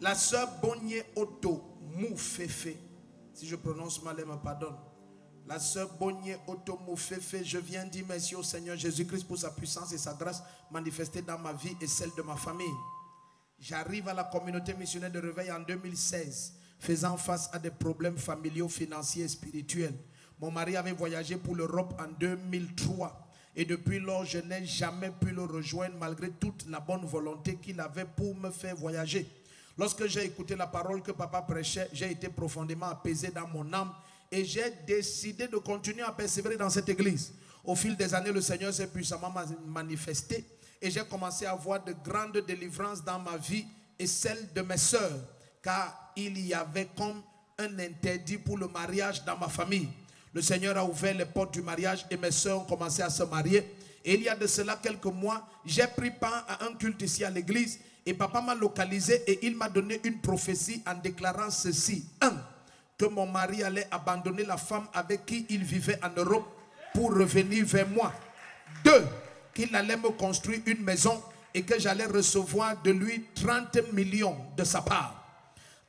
La sœur Bonnier Otto Moufefe, si je prononce mal, elle me pardonne. La sœur Bonnier Otto Moufefe, je viens dire merci au Seigneur Jésus-Christ pour sa puissance et sa grâce manifestée dans ma vie et celle de ma famille. J'arrive à la communauté missionnaire de Réveil en 2016, faisant face à des problèmes familiaux, financiers et spirituels. Mon mari avait voyagé pour l'Europe en 2003 et depuis lors, je n'ai jamais pu le rejoindre malgré toute la bonne volonté qu'il avait pour me faire voyager. Lorsque j'ai écouté la parole que papa prêchait, j'ai été profondément apaisé dans mon âme et j'ai décidé de continuer à persévérer dans cette église. Au fil des années, le Seigneur s'est puissamment manifesté et j'ai commencé à voir de grandes délivrances dans ma vie et celle de mes sœurs, car il y avait comme un interdit pour le mariage dans ma famille. Le Seigneur a ouvert les portes du mariage et mes sœurs ont commencé à se marier. Et il y a de cela quelques mois, j'ai pris part à un culte ici à l'église et papa m'a localisé et il m'a donné une prophétie en déclarant ceci. 1. Que mon mari allait abandonner la femme avec qui il vivait en Europe pour revenir vers moi. 2. Qu'il allait me construire une maison et que j'allais recevoir de lui 30 millions de sa part.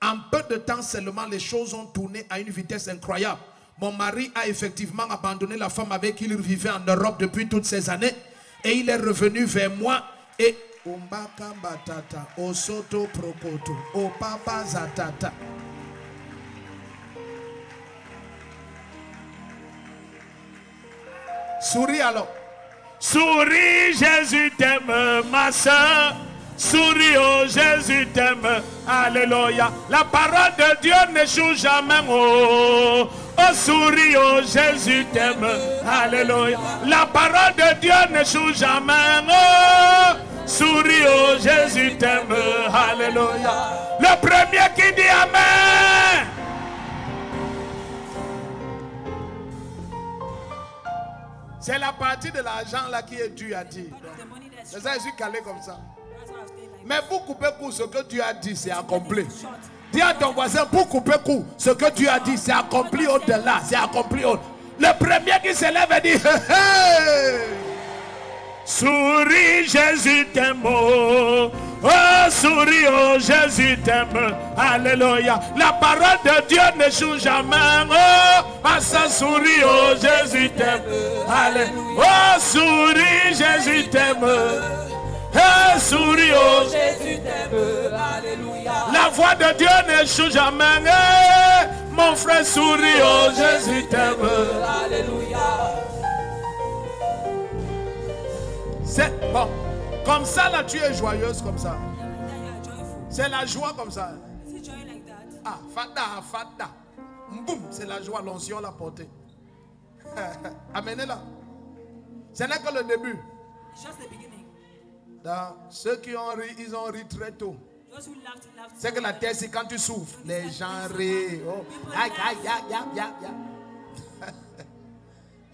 En peu de temps seulement, les choses ont tourné à une vitesse incroyable. Mon mari a effectivement abandonné la femme avec qui il vivait en Europe depuis toutes ces années et il est revenu vers moi et souris alors. Souris, Jésus t'aime, ma soeur. Souris, oh Jésus t'aime. Alléluia. La parole de Dieu n'échoue jamais. Oh, oh souris, oh Jésus t'aime. Alléluia. La parole de Dieu n'échoue jamais. Oh, souris, oh Jésus t'aime. Alléluia. Le premier qui dit Amen. C'est la partie de l'argent là qui est due à Dieu. C'est ça, je suis calé comme ça. Mais pour couper court, ce que Dieu a dit, c'est accompli. Dis à ton voisin, pour couper court, ce que Dieu a dit, c'est accompli au-delà. C'est accompli au-delà. Le premier qui se lève et dit, hey! Souris, Jésus t'aime. Oh, souris, oh Jésus t'aime. Alléluia. La parole de Dieu n'échoue jamais. Oh, à ça souris, oh Jésus t'aime. Alléluia. Oh, souris, Jésus t'aime. Hey, souris, oh Jésus t'aime. Alléluia. La voix de Dieu n'échoue jamais. Hey, mon frère, souris, oh Jésus t'aime. Alléluia. C'est bon. Comme ça, là, tu es joyeuse comme ça. C'est la joie comme ça. Ah, fada, fada. Boum, c'est la joie, l'onction l'a portée. Amenez-la. Ce n'est que le début. Dans ceux qui ont ri, ils ont ri très tôt. C'est que la terre, c'est quand tu souffres, les gens rient. Oh. Aïe, aïe, aïe, aïe, aïe.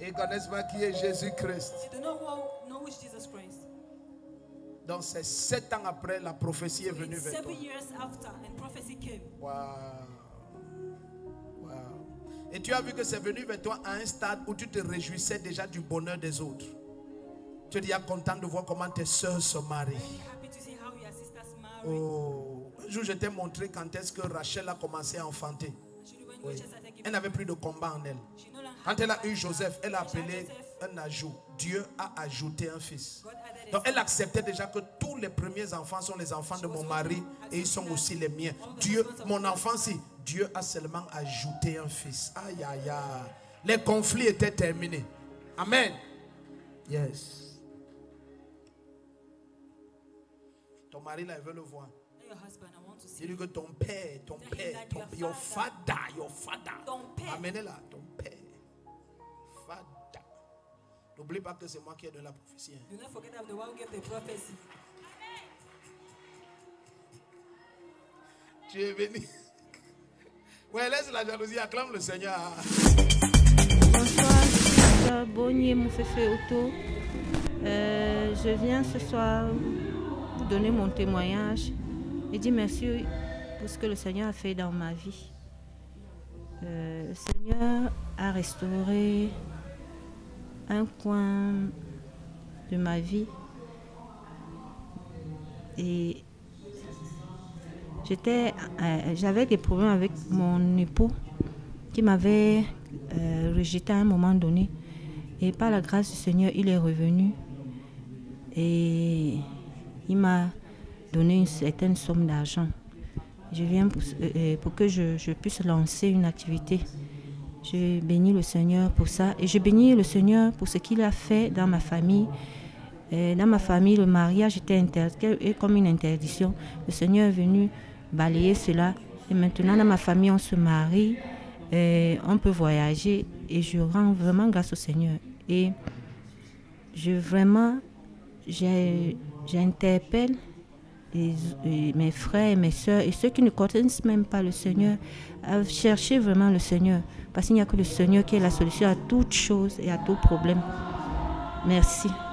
Ils ne connaissent pas qui est Jésus-Christ. Donc c'est 7 ans après, la prophétie est venue vers toi. Wow. Wow. Et tu as vu que c'est venu vers toi à un stade où tu te réjouissais déjà du bonheur des autres. Tu es déjà content de voir comment tes soeurs se marient. Oh. Un jour je t'ai montré quand est-ce que Rachel a commencé à enfanter. Oui. Elle n'avait plus de combat en elle. Quand elle a eu Joseph, elle a appelé un ajout. Dieu a ajouté un fils. Donc elle acceptait déjà que tous les premiers enfants sont les enfants de mon mari et ils sont aussi les miens. Dieu, mon enfant, si Dieu a seulement ajouté un fils. Aïe, aïe, aïe. Les conflits étaient terminés. Amen. Yes. Ton mari là, il veut le voir. Dis-lui que ton père, your father. Amenez-la, ton père. Father. N'oublie pas que c'est moi qui ai donné la prophétie. Do not forget I'm the one who gave the prophecy. Tu es venu. Ouais, laisse la jalousie, acclame le Seigneur. Bonsoir, Bonnier Moufefe Otto. Je viens ce soir vous donner mon témoignage et dire merci pour ce que le Seigneur a fait dans ma vie. Le Seigneur a restauré un coin de ma vie et j'avais des problèmes avec mon époux qui m'avait rejeté à un moment donné. Et par la grâce du Seigneur, il est revenu et il m'a donné une certaine somme d'argent. Je viens pour que je puisse lancer une activité. Je bénis le Seigneur pour ça et je bénis le Seigneur pour ce qu'il a fait dans ma famille. Dans ma famille, le mariage était comme une interdiction. Le Seigneur est venu balayer cela. Et maintenant, dans ma famille, on se marie, on peut voyager. Et je rends vraiment grâce au Seigneur. Et j'interpelle mes frères et mes soeurs et ceux qui ne connaissent même pas le Seigneur à chercher vraiment le Seigneur. Parce qu'il n'y a que le Seigneur qui est la solution à toutes choses et à tout problème. Merci.